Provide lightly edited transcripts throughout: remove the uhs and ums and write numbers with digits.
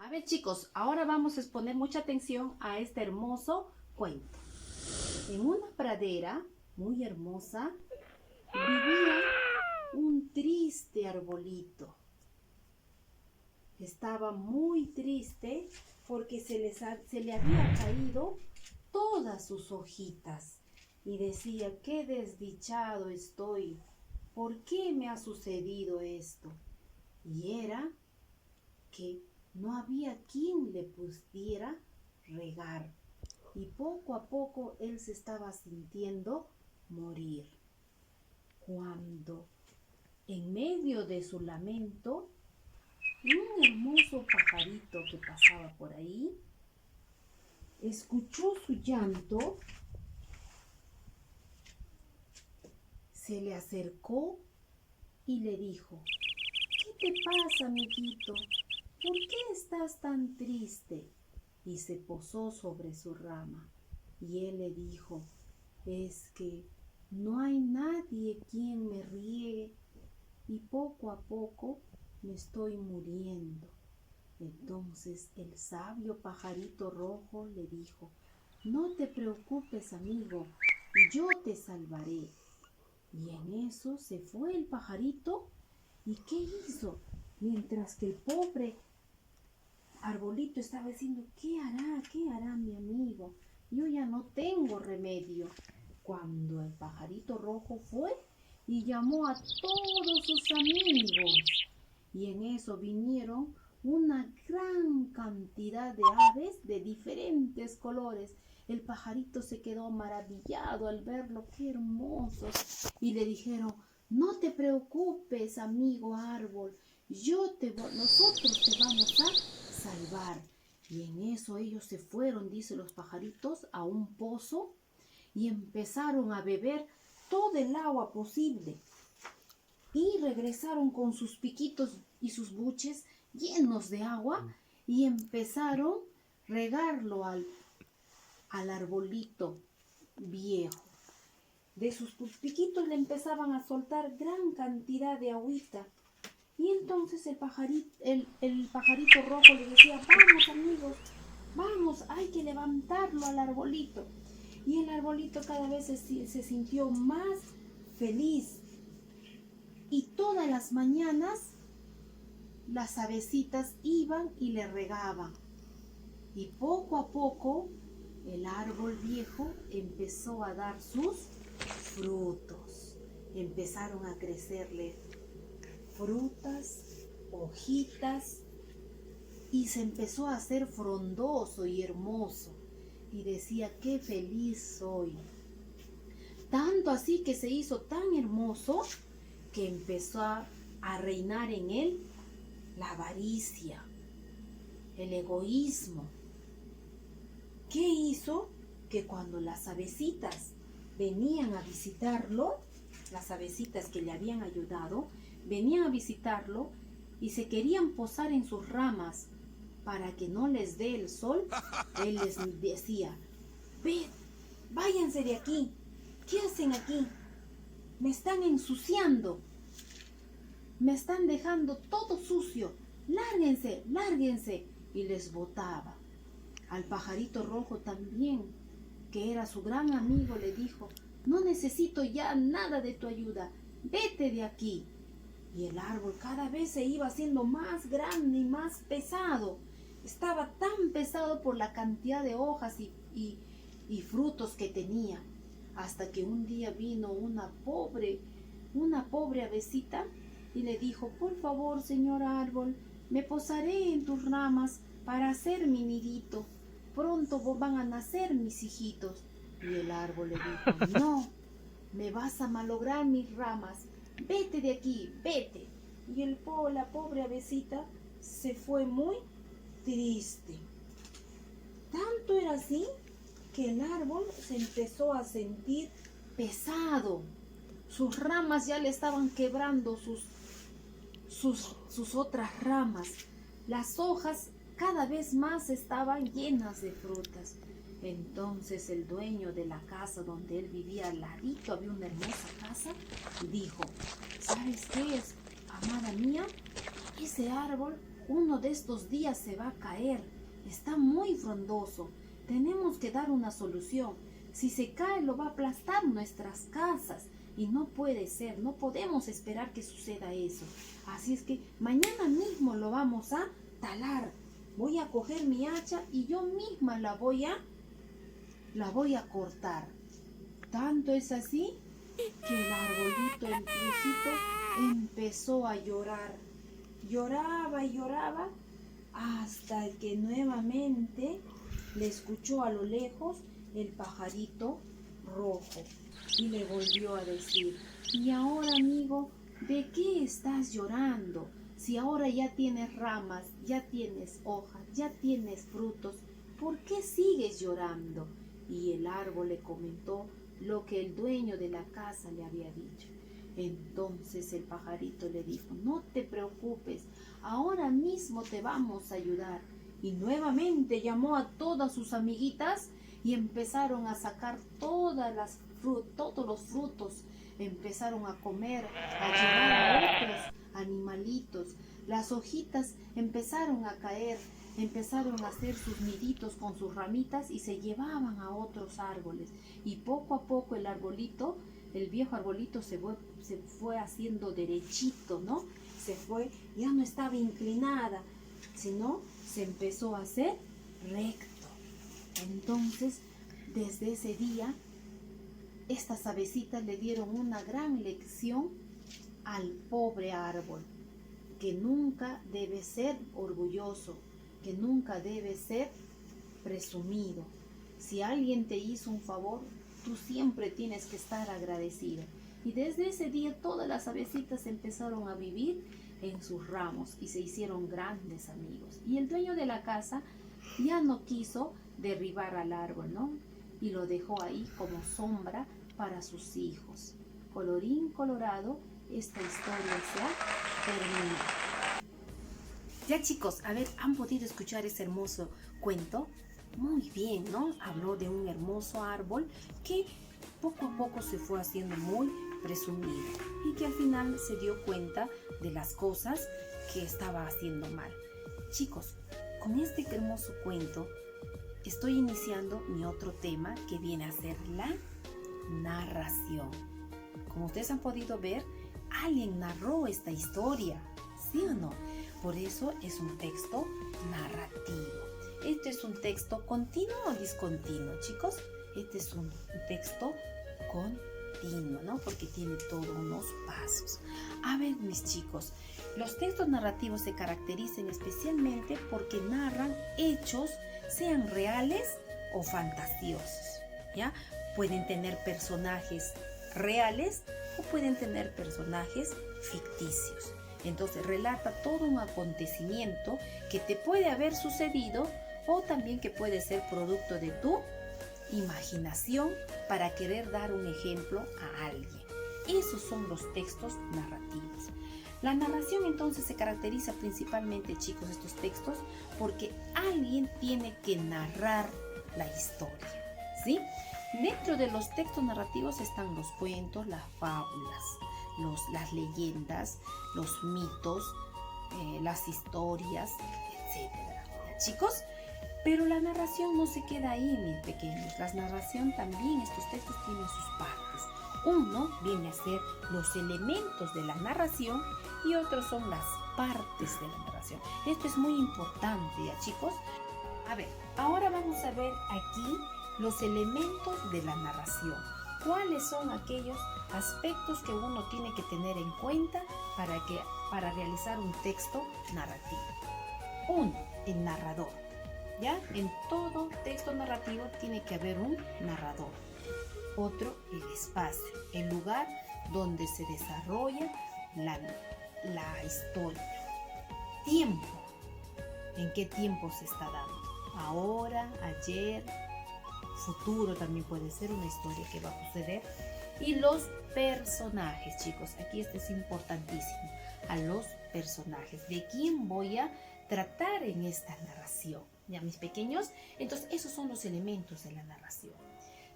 A ver, chicos, ahora vamos a poner mucha atención a este hermoso cuento. En una pradera muy hermosa vivía un triste arbolito. Estaba muy triste porque se le había caído todas sus hojitas y decía: qué desdichado estoy, ¿por qué me ha sucedido esto? Y era que no había quien le pudiera regar, y poco a poco él se estaba sintiendo morir. Cuando en medio de su lamento, un hermoso pajarito que pasaba por ahí escuchó su llanto, se le acercó y le dijo: ¿qué te pasa, amiguito? ¿Por qué estás tan triste? Y se posó sobre su rama. Y él le dijo: es que no hay nadie quien me riegue y poco a poco me estoy muriendo. Entonces el sabio pajarito rojo le dijo: no te preocupes, amigo, yo te salvaré. Y en eso se fue el pajarito. ¿Y qué hizo? Mientras que el pobre arbolito estaba diciendo: ¿qué hará? ¿Qué hará mi amigo? Yo ya no tengo remedio. Cuando el pajarito rojo fue y llamó a todos sus amigos. Y en eso vinieron una gran cantidad de aves de diferentes colores. El pajarito se quedó maravillado al verlo, qué hermosos. Y le dijeron: no te preocupes, amigo árbol, nosotros te vamos a salvar. Y en eso ellos se fueron, dice los pajaritos, a un pozo y empezaron a beber todo el agua posible. Y regresaron con sus piquitos y sus buches llenos de agua y empezaron a regarlo al arbolito viejo. De sus piquitos le empezaban a soltar gran cantidad de agüita. Y entonces el pajarito rojo le decía: vamos, amigos, vamos, hay que levantarlo al arbolito. Y el arbolito cada vez se sintió más feliz. Y todas las mañanas las avecitas iban y le regaban. Y poco a poco el árbol viejo empezó a dar sus frutos. Empezaron a crecerle frutas, hojitas, y se empezó a hacer frondoso y hermoso. Y decía: qué feliz soy. Tanto así que se hizo tan hermoso que empezó a reinar en él la avaricia, el egoísmo. ¿Qué hizo? Que cuando las avecitas venían a visitarlo, las avecitas que le habían ayudado, venían a visitarlo y se querían posar en sus ramas para que no les dé el sol, él les decía: váyanse de aquí, ¿qué hacen aquí? Me están ensuciando, me están dejando todo sucio, lárguense, lárguense. Y les botaba. Al pajarito rojo también, que era su gran amigo, le dijo: no necesito ya nada de tu ayuda, vete de aquí. Y el árbol cada vez se iba haciendo más grande y más pesado. Estaba tan pesado por la cantidad de hojas y frutos que tenía. Hasta que un día vino una pobre avecita y le dijo: por favor, señor árbol, me posaré en tus ramas para hacer mi nidito. Pronto van a nacer mis hijitos. Y el árbol le dijo: no, me vas a malograr mis ramas. Vete de aquí, vete. Y la pobre avecita se fue muy triste. Tanto era así que el árbol se empezó a sentir pesado. Sus ramas ya le estaban quebrando sus otras ramas. Las hojas cada vez más estaban llenas de frutas. Entonces el dueño de la casa donde él vivía, al ladito había una hermosa casa, y dijo: ¿sabes qué es, amada mía? Ese árbol uno de estos días se va a caer. Está muy frondoso. Tenemos que dar una solución. Si se cae, lo va a aplastar nuestras casas. Y no puede ser, no podemos esperar que suceda eso. Así es que mañana mismo lo vamos a talar. Voy a coger mi hacha y yo misma la voy a cortar. Tanto es así que el arbolito, el viejito, empezó a llorar. Lloraba y lloraba hasta que nuevamente le escuchó a lo lejos el pajarito rojo y le volvió a decir: y ahora, amigo, ¿de qué estás llorando? Si ahora ya tienes ramas, ya tienes hojas, ya tienes frutos, ¿por qué sigues llorando? Y el árbol le comentó lo que el dueño de la casa le había dicho. Entonces el pajarito le dijo: no te preocupes, ahora mismo te vamos a ayudar. Y nuevamente llamó a todas sus amiguitas y empezaron a sacar todos los frutos. Empezaron a comer, a llevar a otros animalitos. Las hojitas empezaron a caer, empezaron a hacer sus niditos con sus ramitas y se llevaban a otros árboles. Y poco a poco el arbolito, el viejo arbolito se fue haciendo derechito, ¿no? Se fue, ya no estaba inclinada, sino se empezó a hacer recto. Entonces, desde ese día, estas avecitas le dieron una gran lección al pobre árbol, que nunca debe ser orgulloso, que nunca debe ser presumido. Si alguien te hizo un favor, tú siempre tienes que estar agradecido. Y desde ese día todas las avecitas empezaron a vivir en sus ramos y se hicieron grandes amigos. Y el dueño de la casa ya no quiso derribar al árbol, ¿no? Y lo dejó ahí como sombra para sus hijos. Colorín colorado, esta historia se ha terminado. Ya, chicos, a ver, ¿han podido escuchar ese hermoso cuento? Muy bien, ¿no? Habló de un hermoso árbol que poco a poco se fue haciendo muy presumido y que al final se dio cuenta de las cosas que estaba haciendo mal. Chicos, con este hermoso cuento estoy iniciando mi otro tema, que viene a ser la narración. Como ustedes han podido ver, alguien narró esta historia, ¿sí o no? Por eso es un texto narrativo. Este es un texto continuo o discontinuo, chicos. Este es un texto continuo, ¿no? Porque tiene todos unos pasos. A ver, mis chicos, los textos narrativos se caracterizan especialmente porque narran hechos, sean reales o fantasiosos, ¿ya? Pueden tener personajes reales o pueden tener personajes ficticios. Entonces relata todo un acontecimiento que te puede haber sucedido o también que puede ser producto de tu imaginación para querer dar un ejemplo a alguien. Esos son los textos narrativos. La narración entonces se caracteriza principalmente, chicos, estos textos, porque alguien tiene que narrar la historia, ¿sí? Dentro de los textos narrativos están los cuentos, las fábulas, las leyendas, los mitos, las historias, etcétera. Chicos, pero la narración no se queda ahí, mis pequeños. La narración también, estos textos tienen sus partes. Uno viene a ser los elementos de la narración y otros son las partes de la narración. Esto es muy importante, ¿ya, chicos? A ver, ahora vamos a ver aquí los elementos de la narración. ¿Cuáles son aquellos aspectos que uno tiene que tener en cuenta para realizar un texto narrativo? Uno, el narrador. ¿Ya? En todo texto narrativo tiene que haber un narrador. Otro, el espacio, el lugar donde se desarrolla la historia. Tiempo. ¿En qué tiempo se está dando? Ahora, ayer, futuro también puede ser una historia que va a suceder. Y los personajes, chicos, aquí esto es importantísimo. A los personajes. ¿De quién voy a tratar en esta narración? ¿Ya, mis pequeños? Entonces, esos son los elementos de la narración.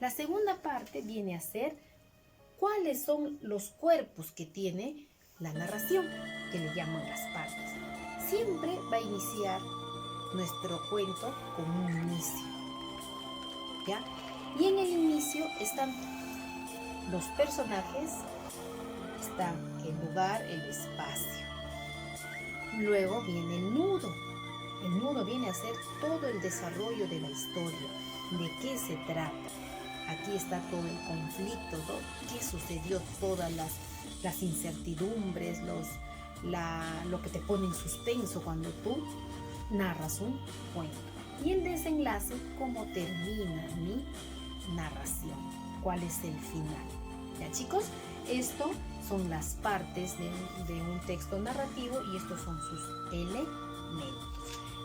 La segunda parte viene a ser cuáles son los cuerpos que tiene la narración, que le llaman las partes. siempre va a iniciar nuestro cuento con un inicio, ¿ya? Y en el inicio están los personajes, está el lugar, el espacio. Luego viene el nudo. El nudo viene a ser todo el desarrollo de la historia, de qué se trata. Aquí está todo el conflicto, ¿no? Qué sucedió, todas las incertidumbres, lo que te pone en suspenso cuando tú narras un cuento. Y el desenlace, cómo termina mi narración, cuál es el final. ¿Ya, chicos? Esto son las partes de un texto narrativo y estos son sus elementos.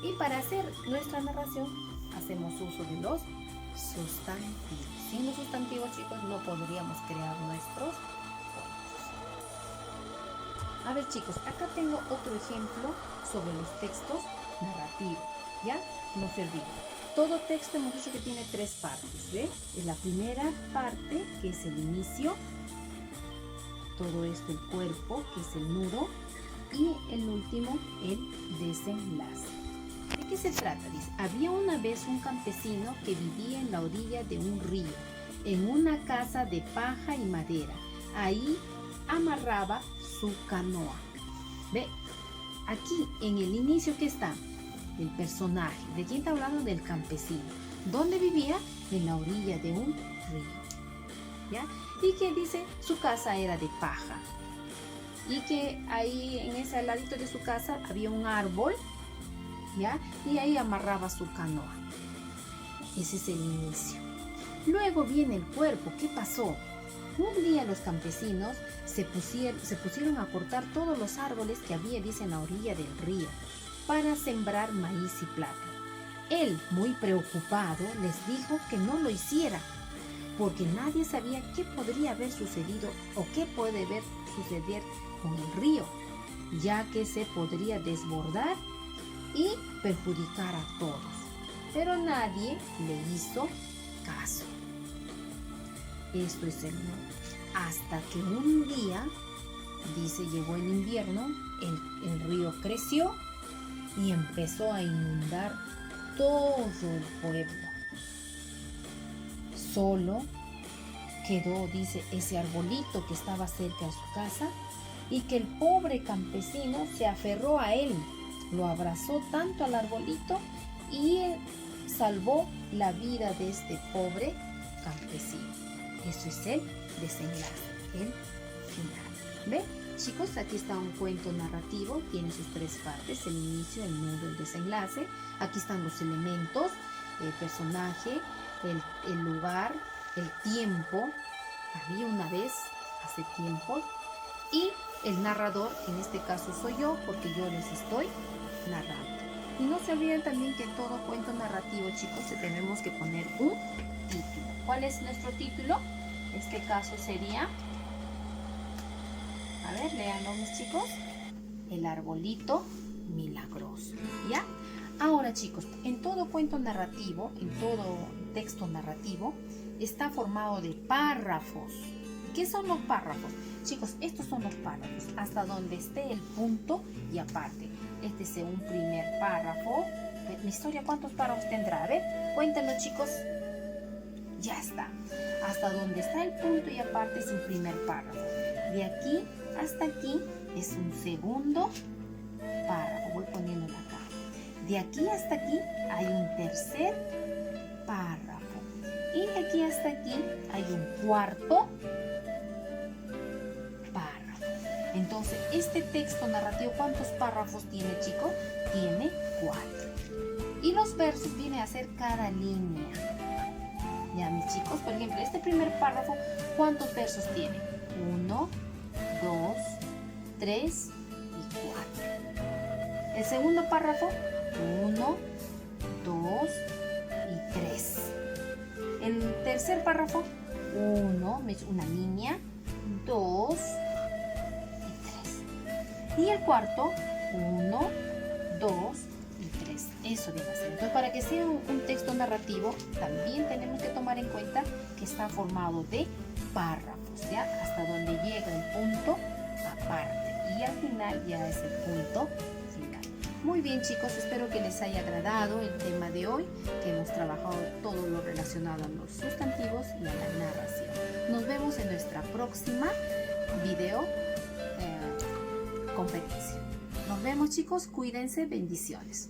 Y para hacer nuestra narración hacemos uso de los sustantivos. Sin los sustantivos, chicos, no podríamos crear nuestros cuentos. A ver, chicos, acá tengo otro ejemplo sobre los textos narrativos, ¿ya? No se olviden. Todo texto hemos dicho que tiene 3 partes, ¿ve? Es la primera parte, que es el inicio, todo esto el cuerpo, que es el nudo, y el último, el desenlace. ¿De qué se trata? Dice, había una vez un campesino que vivía en la orilla de un río, en una casa de paja y madera. Ahí amarraba su canoa. ¿Ve? Aquí en el inicio, ¿qué está? El personaje. ¿De quién está hablando? Del campesino. ¿Dónde vivía? En la orilla de un río. ¿Ya? Y que dice, su casa era de paja. Y que ahí en ese ladito de su casa había un árbol, ¿ya? Y ahí amarraba su canoa. Ese es el inicio. Luego viene el cuerpo. ¿Qué pasó? Un día los campesinos se pusieron a cortar todos los árboles que había, dice, en la orilla del río, para sembrar maíz y plátano. Él, muy preocupado, les dijo que no lo hiciera, porque nadie sabía qué podría haber sucedido o qué puede suceder con el río, ya que se podría desbordar y perjudicar a todos. Pero nadie le hizo caso. Esto es el mundo. Hasta que un día, dice, llegó el invierno, el río creció y empezó a inundar todo el pueblo. Solo quedó, dice, ese arbolito que estaba cerca de su casa y que el pobre campesino se aferró a él, lo abrazó tanto al arbolito y salvó la vida de este pobre campesino. Eso es el desenlace, el final. ¿Ve? Chicos, aquí está un cuento narrativo, tiene sus 3 partes, el inicio, el nudo, el desenlace. Aquí están los elementos, el personaje, el lugar, el tiempo. Había una vez, hace tiempo, y el narrador, que en este caso soy yo, porque yo les estoy narrando. Y no se olviden también que en todo cuento narrativo, chicos, tenemos que poner un título. ¿Cuál es nuestro título? En este caso sería, a ver, léanlo mis chicos, El arbolito milagroso, ¿ya? Ahora, chicos, en todo cuento narrativo, en todo texto narrativo, está formado de párrafos. ¿Qué son los párrafos? Chicos, estos son los párrafos, hasta donde esté el punto y aparte. Este es un primer párrafo. Mi historia, ¿cuántos párrafos tendrá? A ver, cuéntenlo, chicos. Ya está. Hasta donde está el punto y aparte es un primer párrafo. De aquí hasta aquí es un segundo párrafo. Voy poniéndolo acá. De aquí hasta aquí hay un tercer párrafo. Y de aquí hasta aquí hay un cuarto párrafo. Entonces, este texto narrativo, ¿cuántos párrafos tiene, chicos? Tiene 4. Y los versos vienen a ser cada línea. Ya, mis chicos, por ejemplo, este primer párrafo, ¿cuántos versos tiene? 1, 2, 3 y 4. El segundo párrafo, 1, 2 y 3. El tercer párrafo, 1, una línea, 2 y 3. Y el cuarto, 1, 2 y 3. Eso debe ser. Entonces, para que sea un texto narrativo, también tenemos que tomar en cuenta que está formado de párrafos, ¿ya? Hasta donde llega el punto aparte. Y al final ya es el punto final. Muy bien, chicos, espero que les haya agradado el tema de hoy, que hemos trabajado todo lo relacionado a los sustantivos y a la narración. Nos vemos en nuestra próxima video conferencia. Nos vemos, chicos, cuídense, bendiciones.